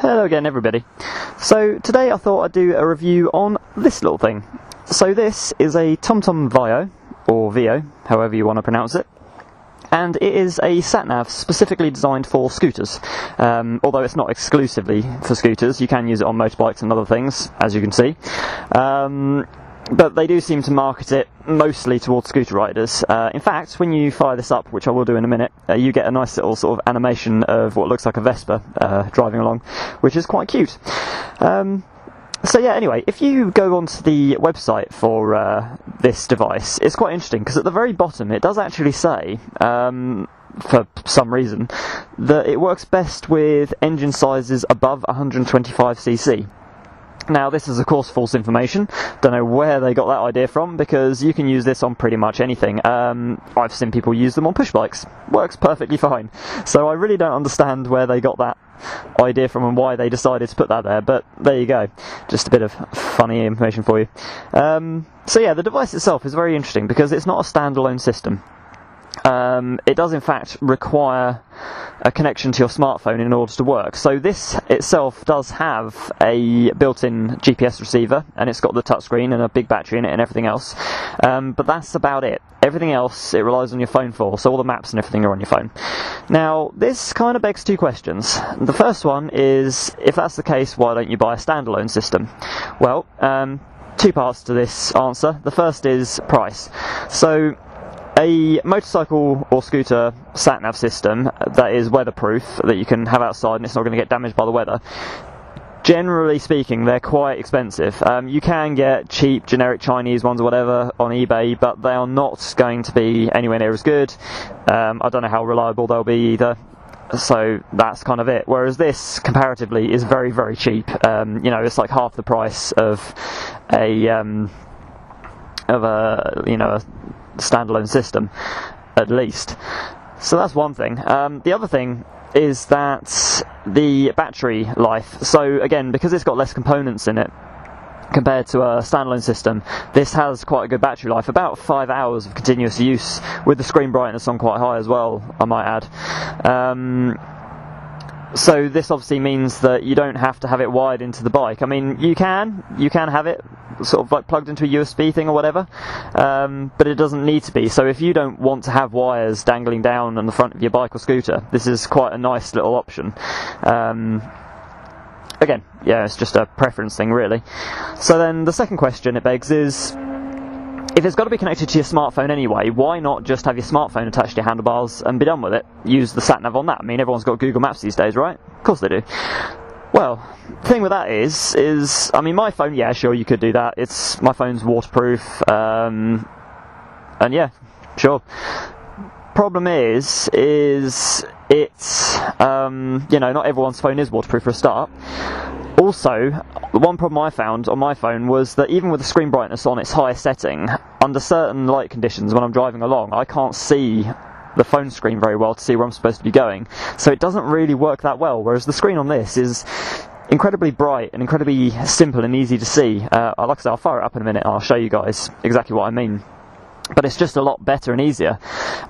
Hello again everybody. So today I thought I'd do a review on this little thing. So this is a TomTom Vio, or Vio, however you want to pronounce it. And it is a sat-nav specifically designed for scooters. Although it's not exclusively for scooters, you can use it on motorbikes and other things, as you can see. But they do seem to market it mostly towards scooter riders. In fact, when you fire this up, which I will do in a minute, you get a nice little sort of animation of what looks like a Vespa driving along, which is quite cute. So yeah, anyway, if you go onto the website for this device, it's quite interesting, because at the very bottom it does actually say, for some reason, that it works best with engine sizes above 125cc. Now, this is of course false information. Don't know where they got that idea from, because you can use this on pretty much anything. I've seen people use them on push bikes. Works perfectly fine. So I really don't understand where they got that idea from and why they decided to put that there, but there you go. Just a bit of funny information for you. So yeah, the device itself is very interesting because it's not a standalone system. It does in fact require a connection to your smartphone in order to work. So this itself does have a built-in GPS receiver, and it's got the touchscreen and a big battery in it and everything else. But that's about it. Everything else it relies on your phone for, so all the maps and everything are on your phone. Now, this kind of begs two questions. The first one is, if that's the case, why don't you buy a standalone system? Well, two parts to this answer. The first is price. So, a motorcycle or scooter sat-nav system that is weatherproof, that you can have outside and it's not going to get damaged by the weather, generally speaking, they're quite expensive. You can get cheap, generic Chinese ones or whatever on eBay, but they are not going to be anywhere near as good. I don't know how reliable they'll be either. So that's kind of it. Whereas this, comparatively, is very, very cheap. It's like half the price of a standalone system, at least. So that's one thing. The other thing is that the battery life. So again, because it's got less components in it compared to a standalone system, this has quite a good battery life, about 5 hours of continuous use, with the screen brightness on quite high as well, I might add. So this obviously means that you don't have to have it wired into the bike. I mean, you can have it sort of like plugged into a USB thing or whatever, but it doesn't need to be. So if you don't want to have wires dangling down on the front of your bike or scooter, this is quite a nice little option. Again, yeah, it's just a preference thing, really. So then the second question it begs is, if it's got to be connected to your smartphone anyway, why not just have your smartphone attached to your handlebars and be done with it? Use the sat-nav on that. I mean, everyone's got Google Maps these days, right? Of course they do. Well, the thing with that is, I mean, my phone, yeah, sure, you could do that. My phone's waterproof, and yeah, sure. Problem is it's, not everyone's phone is waterproof for a start. Also, the one problem I found on my phone was that even with the screen brightness on its highest setting, under certain light conditions when I'm driving along, I can't see the phone screen very well to see where I'm supposed to be going. So it doesn't really work that well, whereas the screen on this is incredibly bright and incredibly simple and easy to see. Like I said, I'll fire it up in a minute and I'll show you guys exactly what I mean. But it's just a lot better and easier.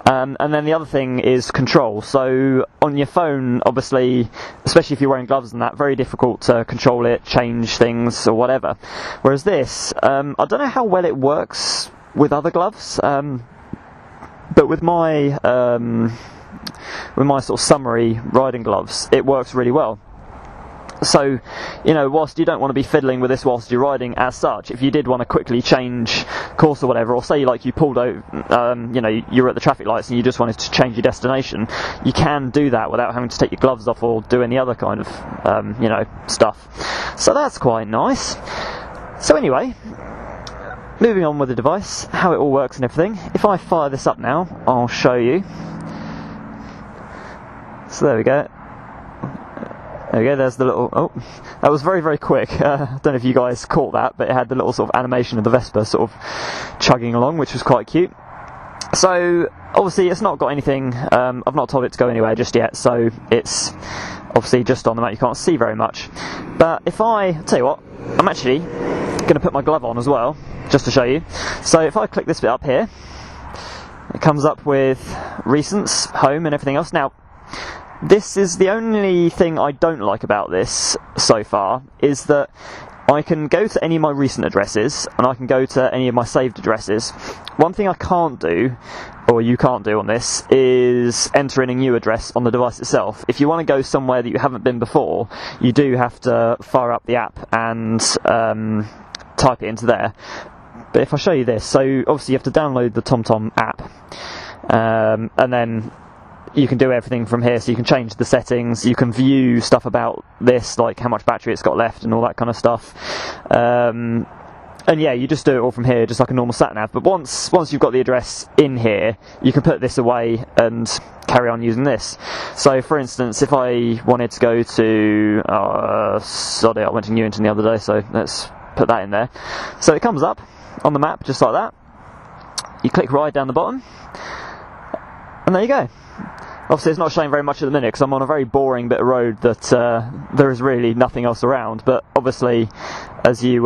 And then the other thing is control. So on your phone, obviously, especially if you're wearing gloves and that, very difficult to control it, change things or whatever. Whereas this, I don't know how well it works with other gloves, but with my sort of summery riding gloves, it works really well. So, whilst you don't want to be fiddling with this whilst you're riding as such, if you did want to quickly change course or whatever, or say like you pulled over, you're at the traffic lights and you just wanted to change your destination, you can do that without having to take your gloves off or do any other kind of, stuff. So that's quite nice. So anyway, moving on with the device, how it all works and everything. If I fire this up now, I'll show you. So there we go. There we go, there's the little, oh, that was very, very quick. I don't know if you guys caught that, but it had the little sort of animation of the Vespa sort of chugging along, which was quite cute. So, obviously it's not got anything, I've not told it to go anywhere just yet, so it's obviously just on the map, you can't see very much. But if tell you what, I'm actually going to put my glove on as well, just to show you. So if I click this bit up here, it comes up with recents, home and everything else. Now, this is the only thing I don't like about this so far, is that I can go to any of my recent addresses, and I can go to any of my saved addresses. One thing I can't do, or you can't do on this, is enter in a new address on the device itself. If you want to go somewhere that you haven't been before, you do have to fire up the app and type it into there. But if I show you this, so obviously you have to download the TomTom app, and then you can do everything from here. So you can change the settings, you can view stuff about this, like how much battery it's got left and all that kind of stuff. And yeah, you just do it all from here, just like a normal sat-nav. But once you've got the address in here, you can put this away and carry on using this. So for instance, if I wanted to go to sorry, I went to Newington the other day, so let's put that in there. So it comes up on the map just like that. You click ride down the bottom, and there you go. Obviously it's not showing very much at the minute because I'm on a very boring bit of road that there is really nothing else around, but obviously as you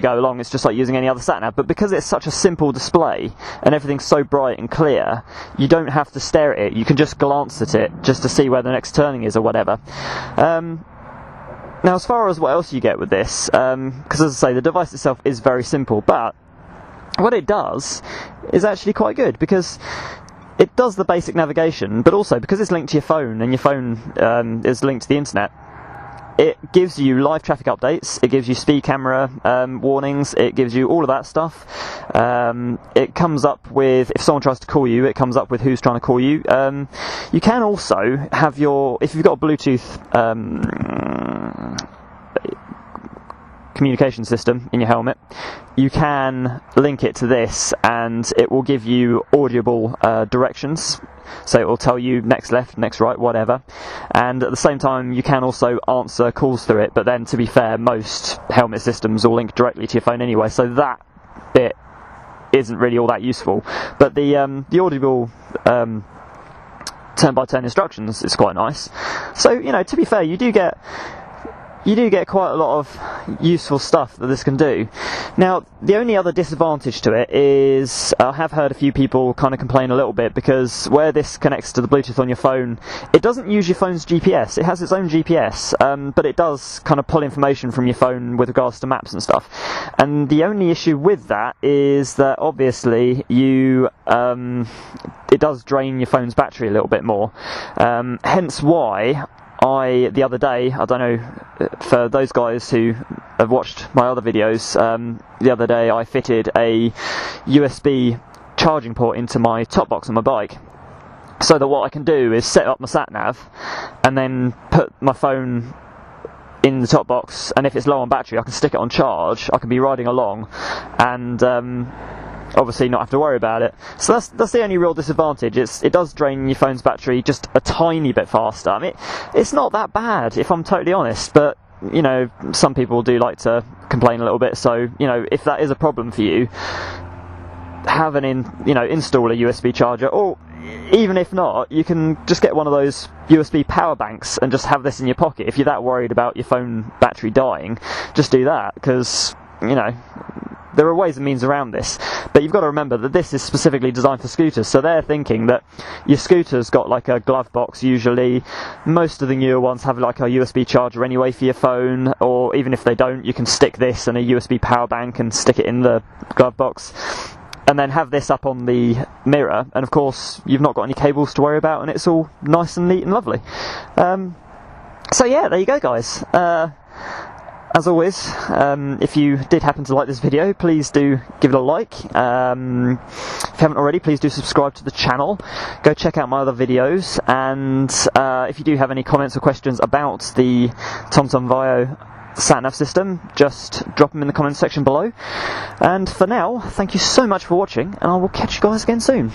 go along, it's just like using any other sat-nav. But because it's such a simple display and everything's so bright and clear, you don't have to stare at it, you can just glance at it just to see where the next turning is or whatever. Now as far as what else you get with this, because as I say, the device itself is very simple, but what it does is actually quite good, because it does the basic navigation, but also because it's linked to your phone, and your phone is linked to the internet, it gives you live traffic updates, it gives you speed camera warnings, it gives you all of that stuff. It comes up with, if someone tries to call you, it comes up with who's trying to call you. You can also have if you've got a Bluetooth communication system in your helmet, you can link it to this and it will give you audible directions. So it will tell you next left, next right, whatever. And at the same time, you can also answer calls through it. But then, to be fair, most helmet systems will link directly to your phone anyway, so that bit isn't really all that useful. But the audible turn-by-turn instructions is quite nice. So, you know, to be fair, you do get quite a lot of useful stuff that this can do. Now, the only other disadvantage to it is, I have heard a few people kind of complain a little bit, because where this connects to the Bluetooth on your phone, it doesn't use your phone's GPS. It has its own GPS, but it does kind of pull information from your phone with regards to maps and stuff. And the only issue with that is that obviously it does drain your phone's battery a little bit more. Hence why the other day, I don't know, for those guys who have watched my other videos, the other day I fitted a USB charging port into my top box on my bike, so that what I can do is set up my sat-nav and then put my phone in the top box, and if it's low on battery I can stick it on charge, I can be riding along and obviously not have to worry about it. So that's the only real disadvantage. It does drain your phone's battery just a tiny bit faster. I mean, it's not that bad if I'm totally honest, but you know, some people do like to complain a little bit. So you know, if that is a problem for you, install a USB charger, or even if not, you can just get one of those USB power banks and just have this in your pocket. If you're that worried about your phone battery dying, just do that, because you know, there are ways and means around this. But you've got to remember that this is specifically designed for scooters, so they're thinking that your scooter's got like a glove box usually. Most of the newer ones have like a USB charger anyway for your phone, or even if they don't, you can stick this and a USB power bank and stick it in the glove box, and then have this up on the mirror, and of course you've not got any cables to worry about, and it's all nice and neat and lovely. So yeah, there you go guys. As always, if you did happen to like this video, please do give it a like. If you haven't already, please do subscribe to the channel. Go check out my other videos, and if you do have any comments or questions about the TomTom Vio sat-nav system, just drop them in the comments section below. And for now, thank you so much for watching, and I will catch you guys again soon.